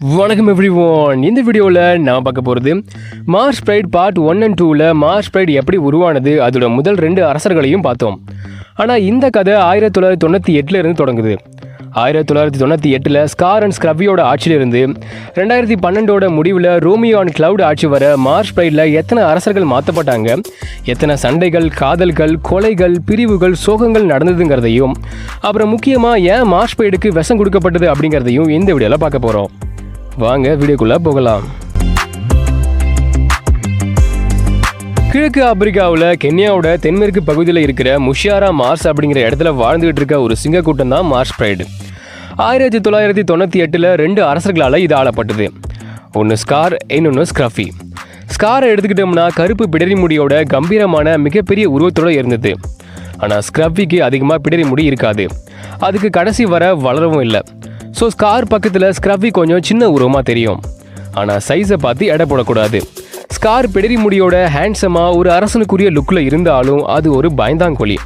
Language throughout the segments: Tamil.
வணக்கம் எவ்ரிஒன். இந்த வீடியோவில் நான் பார்க்க போகிறது மார்ஸ் பிரைட் பார்ட் 1 and 2ல் மார்ஸ் பிரைட் எப்படி உருவானது, அதோட முதல் 2 அரசர்களையும் பார்த்தோம். ஆனால் இந்த கதை 1998 இருந்து தொடங்குது. 1998 ஸ்கார் அண்ட் ஸ்க்ரவியோட ஆட்சியிலிருந்து 2012 முடிவில் ரோமியோ அண்ட் கிளவுட் ஆட்சி வர மார்ஸ் பிரைடில் எத்தனை அரசர்கள் மாற்றப்பட்டாங்க, எத்தனை சண்டைகள், காதல்கள், கொலைகள், பிரிவுகள், சோகங்கள் நடந்ததுங்கிறதையும், அப்புறம் முக்கியமாக ஏன் மார்ஸ் பிரைடுக்கு விஷம் கொடுக்கப்பட்டது அப்படிங்கிறதையும் இந்த வீடியோவில் பார்க்க போகிறோம். வாங்க வீடியோக்குள்ளே போகலாம். கிழக்கு ஆப்பிரிக்காவில் கென்யாவோட தென்மேற்கு பகுதியில் இருக்கிற முஷியாரா மார்ஸ் அப்படிங்கிற இடத்துல வாழ்ந்துகிட்டு இருக்க ஒரு சிங்க கூட்டம் தான் மார்ஸ் பிரைடு. 1998 2 அரசர்களால் இது ஆளப்பட்டது. ஒன்று ஸ்கார், இன்னொன்று ஸ்க்ரஃபி. ஸ்காரை எடுத்துக்கிட்டோம்னா கருப்பு பிடரி முடியோட கம்பீரமான மிகப்பெரிய உருவத்தோடு இருந்தது. ஆனால் ஸ்க்ரஃபிக்கு அதிகமாக பிடரி முடி இருக்காது, அதுக்கு கடைசி வர வளரவும் இல்லை. ஸோ ஸ்கார் பக்கத்தில் ஸ்க்ரஃபி கொஞ்சம் சின்ன உருவமாக தெரியும். ஆனால் சைஸை பார்த்து எடை போடக்கூடாது. ஸ்கார் பிடரி முடியோட ஹேண்ட்ஸமாக ஒரு அரசனுக்குரிய லுக்கில் இருந்தாலும் அது ஒரு பயந்தாங்கொலி.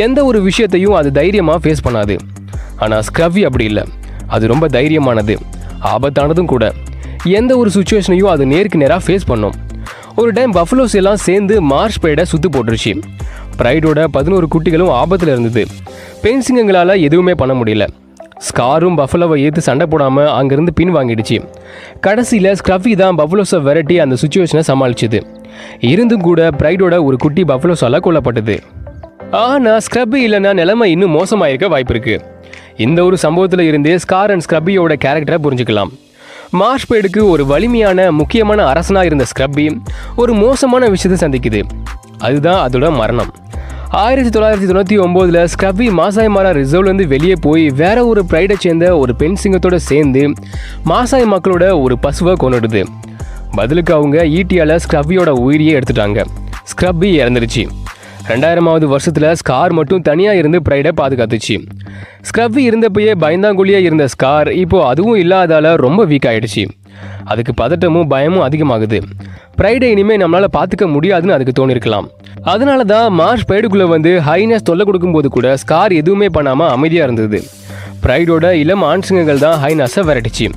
எந்த ஒரு விஷயத்தையும் அது தைரியமாக ஃபேஸ் பண்ணாது. ஆனால் ஸ்க்ரஃபி அப்படி இல்லை, அது ரொம்ப தைரியமானது, ஆபத்தானதும் கூட. எந்த ஒரு சுச்சுவேஷனையும் அது நேருக்கு நேராக ஃபேஸ் பண்ணும். ஒரு டைம் பஃபலோஸ் எல்லாம் சேர்ந்து மார்ஸ் பிரைடை சுற்று போட்டுருச்சு. பிரைடோட 11 குட்டிகளும் ஆபத்தில் இருந்தது. பெண் சிங்கங்களால் எதுவுமே பண்ண முடியல. ஸ்காரும் பஃபலோவை ஏற்று சண்டை போடாமல் அங்கேருந்து பின் வாங்கிடுச்சு. கடைசியில் ஸ்க்ரஃபி தான் பஃபலோஸை விரட்டி அந்த சுச்சுவேஷனை சமாளிச்சுது. இருந்தும் கூட பிரைடோட ஒரு குட்டி பஃபலோஸால் கொல்லப்பட்டது. ஆனால் ஸ்க்ரஃபி இல்லைன்னா நிலைமை இன்னும் மோசமாயிருக்க வாய்ப்பு இருக்குது. இந்த ஒரு சம்பவத்தில் இருந்தே ஸ்கார் அண்ட் ஸ்க்ரஃபியோட கேரக்டரை புரிஞ்சுக்கலாம். மார்ஸ் பிரைடுக்கு ஒரு வலிமையான முக்கியமான அரசனாக இருந்த ஸ்க்ரஃபி ஒரு மோசமான விஷயத்தை சந்திக்குது. அதுதான் அதோட மரணம். 1999 ஸ்க்ரஃபி மாசாய் மாரா ரிசர்வ்லேருந்து வெளியே போய் வேற ஒரு பிரைடை சேர்ந்த ஒரு பெண் சிங்கத்தோடு சேர்ந்து மாசாய் மக்களோட ஒரு பசுவை கொண்டுடுது. பதிலுக்கு அவங்க ஈட்டியால் ஸ்க்ரஃபியோட உயிரியே எடுத்துட்டாங்க. ஸ்க்ரஃபி இறந்துருச்சு. 2000வது வருஷத்தில் ஸ்கார் மட்டும் தனியாக இருந்து பிரைடை பாதுகாத்துச்சு. ஸ்க்ரஃபி இருந்தப்பயே பயந்தாங்குழியாக இருந்த ஸ்கார் இப்போது அதுவும் இல்லாதால ரொம்ப வீக் ஆகிடுச்சு. அதுக்கு பதட்டமும் பயமும் அதிகமாகுது. பிரைடை இனிமேல் நம்மளால் பார்த்துக்க முடியாதுன்னு அதுக்கு தோணிருக்கலாம். அதனால தான் மார்ஸ் பிரைடுக்குள்ளே வந்து ஹைனஸ் தொல்லை கொடுக்கும்போது கூட ஸ்கார் எதுவுமே பண்ணாமல் அமைதியாக இருந்தது. பிரைடோட இளம் ஆண் சிங்கங்கள் தான் ஹைனஸை விரட்டிச்சு.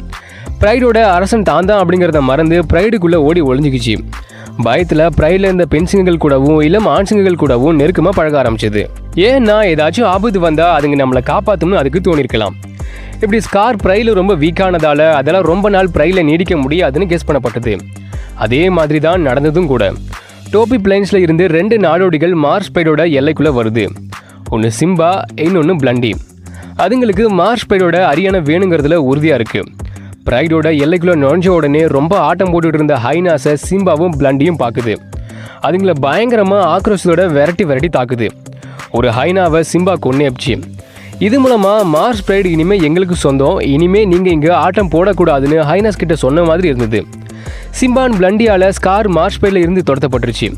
பிரைடோட அரசன் தான் அப்படிங்கிறத மறந்து பிரைடுக்குள்ளே ஓடி ஒளிஞ்சிக்கிச்சு. பயத்தில் பிரைடில் இருந்த பெண் சிங்கங்கள் கூடவும் இளம் ஆண் சிங்கங்கள் கூடவும் நெருக்கமாக பழக ஆரம்பிச்சது. ஏன்னா ஏதாச்சும் ஆபத்து வந்தால் அதுங்க நம்மளை காப்பாற்றணும்னு அதுக்கு தோணிருக்கலாம். இப்படி ஸ்கார் பிரைடில் ரொம்ப வீக்கானதால் அதெல்லாம் ரொம்ப நாள் பிரைடில் நீடிக்க முடியாதுன்னு கெஸ் பண்ணப்பட்டது. அதே மாதிரி தான் நடந்ததும் கூட. டோபி பிளைன்ஸில் இருந்து 2 நாடோடிகள் மார்ஸ் பிரைடோட எல்லைக்குள்ளே வருது. ஒன்று சிம்பா, இன்னொன்று பிளண்டி. அதுங்களுக்கு மார்ஸ் பிரைடோட அரியானை வேணுங்கிறதுல உறுதியாக இருக்குது. பிரைடோட எல்லைக்குள்ளே நுழைஞ்ச உடனே ரொம்ப ஆட்டம் போட்டுட்டு இருந்த ஹைனாஸை சிம்பாவும் பிளண்டியும் பார்க்குது. அதுங்களை பயங்கரமாக ஆக்ரோஷத்தோட விரட்டி தாக்குது. ஒரு ஹைனாவை சிம்பா கொன்னேப்பிச்சு. இது மூலமாக மார்ஸ் பிரைடு இனிமேல் எங்களுக்கு சொந்தம், இனிமேல் நீங்கள் இங்கே ஆட்டம் போடக்கூடாதுன்னு ஹைனாஸ் கிட்ட சொன்ன மாதிரி இருந்தது. சிம்பான் பிளண்டியால் ஸ்கார் மார்ஸ் பிரைடில் இருந்து துரத்தப்பட்டுருச்சு.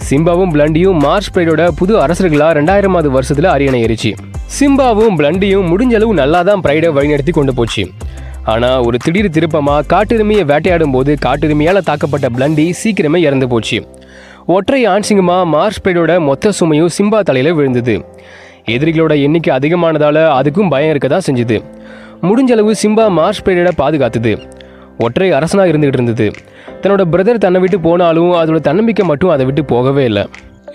சிம்பாவும் பிளண்டியும் மார்ஸ் பிரைடோட புது அரசர்களாக 2000வது வருஷத்தில் அரியணை ஏறிச்சு. சிம்பாவும் பிளண்டியும் முடிஞ்ச அளவு நல்லா தான் பிரைடை வழிநடத்தி கொண்டு போச்சு. ஆனால் ஒரு திடீர் திருப்பமாக காட்டெருமையை வேட்டையாடும் போது காட்டெருமையால் தாக்கப்பட்ட பிளண்டி சீக்கிரமே இறந்து போச்சு. ஒற்றை ஆண் சிங்கமாக மார்ஸ் பிரைடோட மொத்த சுமையும் சிம்பா தலையில் விழுந்தது. எதிரிகளோட எண்ணிக்கை அதிகமானதால் அதுக்கும் பயம் இருக்க தான் செஞ்சுது. முடிஞ்சளவு சிம்பா மார்ஸ் பிரைடை பாதுகாத்துது. ஒற்றை அரசனாக இருந்துகிட்டு இருந்தது. தன்னோட பிரதர் தன்னை விட்டு போனாலும் அதோட தன்னம்பிக்கை மட்டும் அதை விட்டு போகவே இல்லை.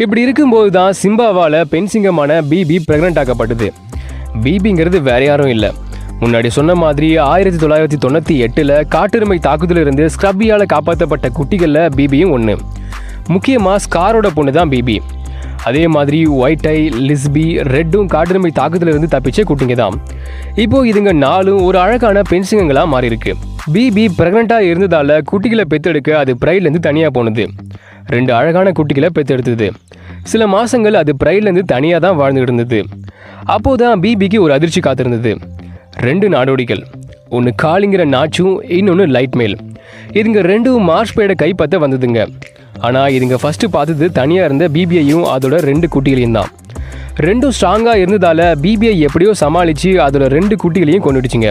இப்படி இருக்கும்போது தான் சிம்பாவால் பெண் சிங்கமான பிபி பிரெக்னென்ட் ஆக்கப்பட்டது. பிபிங்கிறது வேற யாரும் இல்லை, முன்னாடி சொன்ன மாதிரி 1998 காட்டெருமை தாக்குதலிருந்து ஸ்க்ரஃபியால் காப்பாற்றப்பட்ட குட்டிகளில் பிபியும் ஒன்று. முக்கியமாக ஸ்காரோட பொண்ணு தான் பிபி. அதே மாதிரி ஒயிட் ஐ, லிஸ்பி, ரெட்டும் காட்டெருமை தாக்குதலிருந்து தப்பிச்ச குட்டிங்க தான். இப்போது இதுங்க 4 ஒரு அழகான பெண் சிங்கங்களாக மாறி இருக்கு. பிபி பிரெக்னெண்ட்டாக இருந்ததால் குட்டிகளை பெற்றெடுக்க அது பிரைட்லேருந்து தனியாக போனது. 2 அழகான குட்டிகளை பெற்றெடுத்தது. சில மாதங்கள் அது பிரைட்லேருந்து தனியாக தான் வாழ்ந்துகிட்டு இருந்தது. அப்போது தான் பிபிக்கு ஒரு அதிர்ச்சி காத்திருந்தது. 2 நாடோடிகள், ஒன்று காலிங்கிற நாச்சும் இன்னொன்று லைட் மேல். இதுங்க 2 மார்ஸ் பிரைடை கைப்பற்ற வந்ததுங்க. ஆனால் இதுங்க ஃபஸ்ட்டு பார்த்தது தனியாக இருந்த பிபியையும் அதோட 2 குட்டிகளையும் தான். 2 ஸ்ட்ராங்காக இருந்ததால் பிபிஐ எப்படியோ சமாளித்து அதோட 2 குட்டிகளையும் கொண்டுடுச்சுங்க.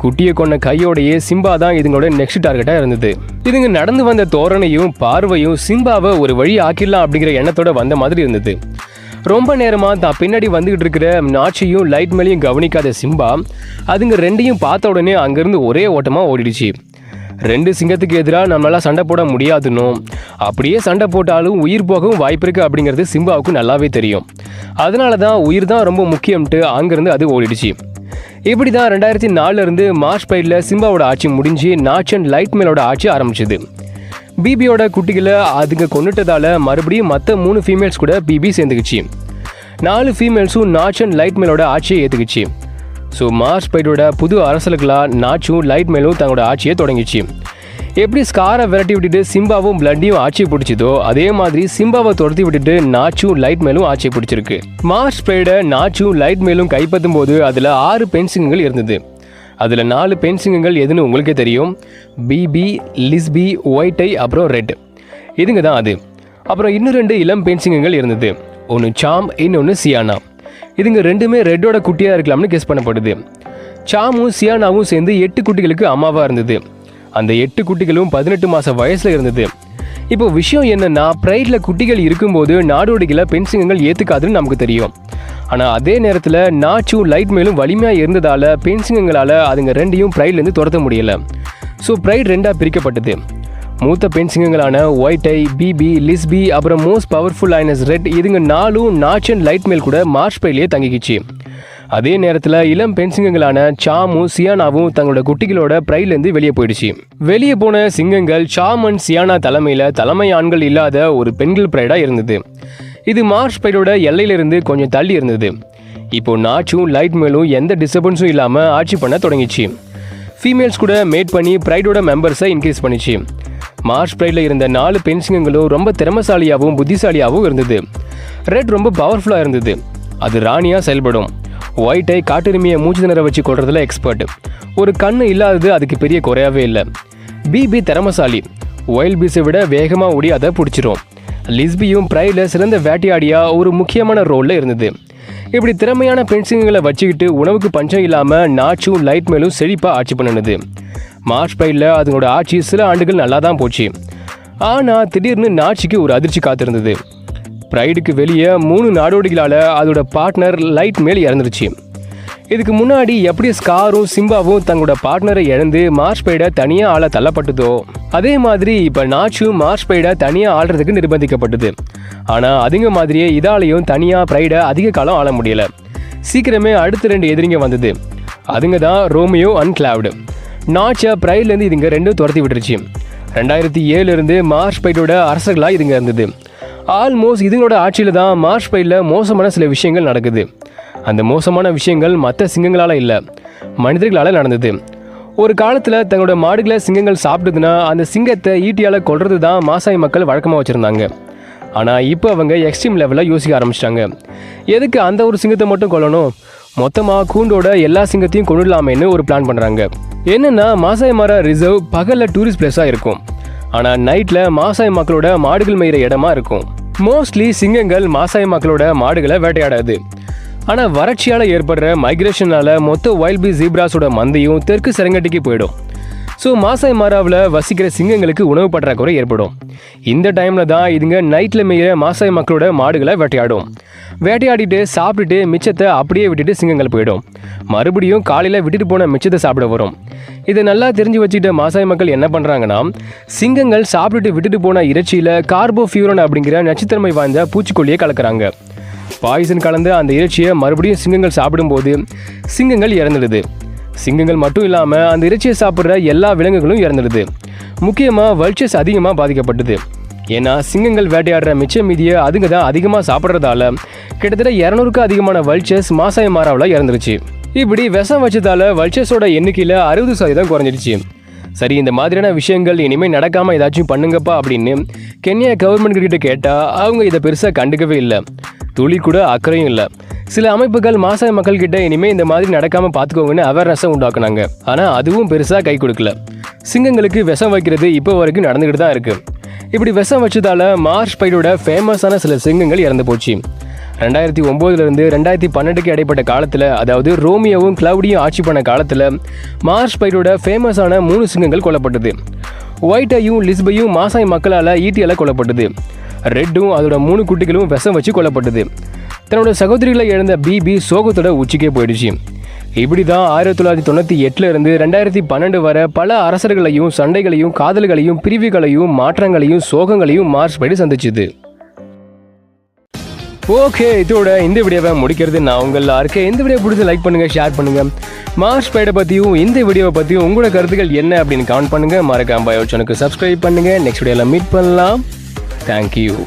குட்டியை கொண்ட கையோடையே சிம்பா தான் இதுங்களோட நெக்ஸ்ட் டார்கெட்டாக இருந்தது. இதுங்க நடந்து வந்த தோரணையும் பார்வையும் சிம்பாவை ஒரு வழி ஆக்கிடலாம் அப்படிங்கிற எண்ணத்தோட வந்த மாதிரி இருந்தது. ரொம்ப நேரமாக தான் பின்னாடி வந்துக்கிட்டு இருக்கிற நாச்சியும் லைட் மேலேயும் கவனிக்காத சிம்பா அதுங்க ரெண்டையும் பார்த்த உடனே அங்கேருந்து ஒரே ஓட்டமாக ஓடிடுச்சு. 2 சிங்கத்துக்கு எதிராக நம்மளால் சண்டை போட முடியாதுன்னு, அப்படியே சண்டை போட்டாலும் உயிர் போகவும் வாய்ப்பு இருக்குது அப்படிங்கிறது சிம்பாவுக்கு நல்லாவே தெரியும். அதனால தான் உயிர் தான் ரொம்ப முக்கியம்ட்டு அங்கேருந்து அது ஓடிடுச்சு. இப்படி தான் 2004 மார்ச் பைடில் சிம்பாவோட ஆட்சி முடிஞ்சு நாச் அண்ட் லைட் மேலோட ஆட்சி ஆரம்பிச்சுது. பிபியோட குட்டிகளை அதுங்க கொண்டுட்டதால மறுபடியும் மற்ற 3 ஃபீமேல்ஸ் கூட பிபி சேர்ந்துக்குச்சு. 4 ஃபீமேல்ஸும் நாச் அண்ட் லைட் மேலோட ஆட்சியை ஏற்றுக்குச்சு. ஸோ மார்ச் பைடோட புது அரசலுக்கெல்லாம் நாச்சும் லைட் மேலும் தங்களோட ஆட்சியை தொடங்கிச்சு. எப்படி ஸ்காரை விரட்டி விட்டுட்டு சிம்பாவும் பிளண்டியும் ஆட்சியை பிடிச்சதோ அதே மாதிரி சிம்பாவை துரத்தி விட்டுட்டு நாச்சும் லைட் மேலும் ஆட்சியை பிடிச்சிருக்கு. மார்ச் பைடை நாச்சும் லைட் மேலும் கைப்பற்றும் போது அதில் 6 பெண் சிங்கங்கள் இருந்தது. அதில் 4 பெண் சிங்கங்கள் எதுன்னு உங்களுக்கே தெரியும். பிபி, லிஸ்பி, ஒயிட் ஐ, அப்புறம் ரெட். இதுங்க தான் அது. அப்புறம் இன்னும் 2 இளம் பெண் சிங்கங்கள் இருந்தது. ஒன்று சாம், இன்னொன்று சியானா. இதுங்க ரெண்டுமே ரெட்டோட குட்டியாக இருக்கலாம்னு கெஸ் பண்ணப்படுது. சாமும் சியானாவும் சேர்ந்து 8 குட்டிகளுக்கு அம்மாவாக இருந்தது. அந்த 8 குட்டிகளும் 18 மாத வயசில் இருந்தது. இப்போ விஷயம் என்னென்னா, ப்ரைடில் குட்டிகள் இருக்கும்போது நாடோடிகளை பெண் சிங்கங்கள் ஏற்றுக்காதுன்னு நமக்கு தெரியும். ஆனால் அதே நேரத்தில் நாச்சும் லைட் மேலும் வலிமையாக இருந்ததால் பெண் சிங்கங்களால் அதுங்க ரெண்டையும் ப்ரைட்லேருந்து துரத்த முடியலை. ஸோ ப்ரைட் 2ஆக பிரிக்கப்பட்டது. மூத்த பெண் சிங்கங்களான ஒயிட் ஐ, பிபி, லிஸ்பி, அப்புறம் மோஸ்ட் பவர்ஃபுல் ஐனஸ் ரெட் இதுங்க 4ம் நாச் அண்ட் லைட் மேல் கூட மார்ச் பைட்லேயே தங்கிக்கிச்சு. அதே நேரத்தில் இளம் பெண் சிங்கங்களான சாமும் சியானாவும் தங்களோட குட்டிகளோட ப்ரைட்லேருந்து வெளியே போயிடுச்சு. வெளியே போன சிங்கங்கள் சாம் அண்ட் சியானா தலைமையில் தலைமை ஆண்கள் இல்லாத ஒரு பெண்கள் ப்ரைடாக இருந்தது. இது மார்ச் பைடோட எல்லையிலிருந்து கொஞ்சம் தள்ளி இருந்தது. இப்போ நாச்சும் லைட் மேலும் எந்த டிஸ்டர்பன்ஸும் இல்லாமல் ஆட்சி பண்ண தொடங்கிச்சு. ஃபீமேல்ஸ் கூட மேட் பண்ணி ப்ரைடோட மெம்பர்ஸை இன்க்ரீஸ் பண்ணிச்சு. மார்ச் ப்ரைடில் இருந்த 4 பெண் சிங்கங்களும் ரொம்ப திறமைசாலியாகவும் புத்திசாலியாகவும் இருந்தது. ரெட் ரொம்ப பவர்ஃபுல்லாக இருந்தது. அது ராணியாக செயல்படும். ஒயிட் ஐ காட்டெருமையை மூச்சு திணற வச்சு கொள்றதுல எக்ஸ்பர்ட். ஒரு கண்ணு இல்லாதது அதுக்கு பெரிய குறையாவே இல்லை. பிபி திறமைசாலி. ஒயில்ட் பீஸை விட வேகமாக ஓடி அதை பிடிச்சிரும். லிஸ்பியும் ப்ரைடில் சிறந்த வேட்டையாடியாக ஒரு முக்கியமான ரோலில் இருந்தது. இப்படி திறமையான பெண் சிங்கங்களை வச்சுக்கிட்டு உணவுக்கு பஞ்சம் இல்லாமல் நாச்சும் லைட் மேலும் செழிப்பாக ஆட்சி பண்ணினது. மார்ச் பைடில் அதனோட ஆட்சி சில ஆண்டுகள் நல்லா தான் போச்சு. ஆனால் திடீர்னு நாச்சிக்கு ஒரு அதிர்ச்சி காத்திருந்தது. ப்ரைடுக்கு வெளியே 3 நாடோடிகளால் அதோட பார்ட்னர் லைட் மேல் இறந்துருச்சு. இதுக்கு முன்னாடி எப்படி ஸ்காரும் சிம்பாவும் தங்களோட பார்ட்னரை இழந்து மார்ச் பைடை தனியாக ஆள தள்ளப்பட்டதோ அதே மாதிரி இப்போ நாச்சும் மார்ச் பைடை தனியாக ஆள்றதுக்கு நிர்பந்திக்கப்பட்டது. ஆனால் அதுங்க மாதிரியே இதாலையும் தனியாக ப்ரைடை அதிக காலம் ஆள முடியலை. சீக்கிரமே அடுத்த 2 எதிரிங்க வந்தது. அதுங்க தான் ரோமியோ அண்ட் கிளாவ்டு. நாச்சை ப்ரைட்லேருந்து இதுங்க 2ம் துரத்தி விட்டுருச்சு. 2007 மார்ச் பைடோட அரசர்களாக இதுங்க இருந்தது. ஆல்மோஸ்ட் இதுங்களோட ஆட்சியில் தான் மார்ச் பைடில் மோசமான சில விஷயங்கள் நடக்குது. அந்த மோசமான விஷயங்கள் மற்ற சிங்கங்களால் இல்லை, மனிதர்களால் நடந்தது. ஒரு காலத்தில் தங்களோட மாடுகளை சிங்கங்கள் சாப்பிடுதுன்னா அந்த சிங்கத்தை ஈட்டியால் கொல்றது தான் மாசாய் மக்கள் வழக்கமாக வச்சுருந்தாங்க. ஆனால் இப்போ அவங்க எக்ஸ்ட்ரீம் லெவலில் யோசிக்க ஆரம்பிச்சிட்டாங்க. எதுக்கு அந்த ஒரு சிங்கத்தை மட்டும் கொல்லணும், மொத்தமாக கூண்டோட எல்லா சிங்கத்தையும் கொண்டுடலாமேன்னு ஒரு பிளான் பண்ணுறாங்க. என்னென்னா மாசாய் மாரா ரிசர்வ் பகலில் டூரிஸ்ட் பிளேஸாக இருக்கும். ஆனால் நைட்டில் மாசாய் மக்களோட மாடுகள் மேய்கிற இடமா இருக்கும். மோஸ்ட்லி சிங்கங்கள் மாசாய் மக்களோட மாடுகளை வேட்டையாடாது. ஆனால் வறட்சியால் ஏற்படுற மைக்ரேஷனால் மொத்த வைல்ட் பீஸ் ஜீப்ராஸோட மந்தையும் தெற்கு செரங்கட்டிக்கு போயிடும். ஸோ மாசாய் மாராவில் வசிக்கிற சிங்கங்களுக்கு உணவு பற்றாக்குறை ஏற்படும். இந்த டைமில் தான் இதுங்க நைட்டில் மேய்கிற மாசாய் மக்களோட மாடுகளை வேட்டையாடும். வேட்டையாடிட்டு சாப்பிட்டுட்டு மிச்சத்தை அப்படியே விட்டுட்டு சிங்கங்கள் போயிடும். மறுபடியும் காலையில் விட்டுட்டு போன மிச்சத்தை சாப்பிட வரும். இதை நல்லா தெரிஞ்சு வச்சுக்கிட்ட மாசாய் மக்கள் என்ன பண்ணுறாங்கன்னா, சிங்கங்கள் சாப்பிட்டுட்டு விட்டுட்டு போன இறைச்சியில் கார்போஃபியூரன் அப்படிங்கிற நச்சுத்தன்மை வாய்ந்த பூச்சிக்கொல்லியை கலக்கிறாங்க. பாய்சன் கலந்து அந்த இறைச்சியை மறுபடியும் சிங்கங்கள் சாப்பிடும்போது சிங்கங்கள் இறந்துடுது. சிங்கங்கள் மட்டும் இல்லாமல் அந்த இறைச்சியை சாப்பிட்ற எல்லா விலங்குகளும் இறந்துடுது. முக்கியமாக வல்ச்சர்ஸ் அதிகமாக பாதிக்கப்பட்டது. ஏன்னா சிங்கங்கள் வேட்டையாடுற மிச்ச மீதியை அதுங்க தான் அதிகமாக சாப்பிட்றதால கிட்டத்தட்ட 200க்கு அதிகமான வல்ச்சர்ஸ் மாசாய் மாராவில் இறந்துருச்சு. இப்படி விஷம் வச்சதால வல்ச்சர்ஸோட எண்ணிக்கையில் 60% குறைஞ்சிடுச்சு. சரி, இந்த மாதிரியான விஷயங்கள் இனிமேல் நடக்காமல் ஏதாச்சும் பண்ணுங்கப்பா அப்படின்னு கென்யா கவர்மெண்ட் கிட்ட கேட்டால் அவங்க இதை பெருசாக கண்டுக்கவே இல்லை. துளி கூட அக்கறையும் இல்லை. சில அமைப்புகள் மாசாய் மக்கள் கிட்ட இனிமேல் இந்த மாதிரி நடக்காமல் பார்த்துக்கோங்கன்னு அவேர்னஸை உண்டாக்குனாங்க. ஆனால் அதுவும் பெருசாக கை கொடுக்கல. சிங்கங்களுக்கு விஷம் வைக்கிறது இப்போ வரைக்கும் நடந்துக்கிட்டு தான் இருக்குது. இப்படி விஷம் வச்சதால மார்ச் பைடோட ஃபேமஸான சில சிங்கங்கள் இறந்து போச்சு. 2009 2012 இடைப்பட்ட காலத்தில், அதாவது ரோமியோவும் கிளவுடியும் ஆட்சி பண்ண காலத்தில் மார்ச் பைடோட ஃபேமஸான 3 சிங்கங்கள் கொல்லப்பட்டது. ஒயிட் ஐயும் லிஸ்பையும் மாசாய் மக்களால் ஈட்டியால் கொல்லப்பட்டது. ரெட்டும் அதோட 3 குட்டிகளும் விஷம் வச்சு கொல்லப்பட்டது. தன்னோட சகோதரிகளை இழந்த பிபி சோகத்தோட உச்சிக்கே போயிடுச்சு. இப்படி தான் 1998 இருந்து 2012 வரை பல அரசர்களையும் சண்டைகளையும் காதல்களையும் பிரிவுகளையும் மாற்றங்களையும் சோகங்களையும் மார்ஸ் படி சந்திச்சுது. ஓகே, இதோட இந்த வீடியோவை முடிக்கிறது நான் உங்களா இருக்கேன். இந்த வீடியோ பிடிச்சி லைக் பண்ணுங்கள், ஷேர் பண்ணுங்கள். மார்ஸ் பைடை பற்றியும் இந்த வீடியோவை பற்றியும் உங்களோட கருத்துக்கள் என்ன அப்படின்னு கமெண்ட் பண்ணுங்கள். மறக்காம பயோ சேனலுக்கு சப்ஸ்கிரைப் பண்ணுங்கள். நெக்ஸ்ட் வீடியோவில் மீட் பண்ணலாம். தேங்க்யூ.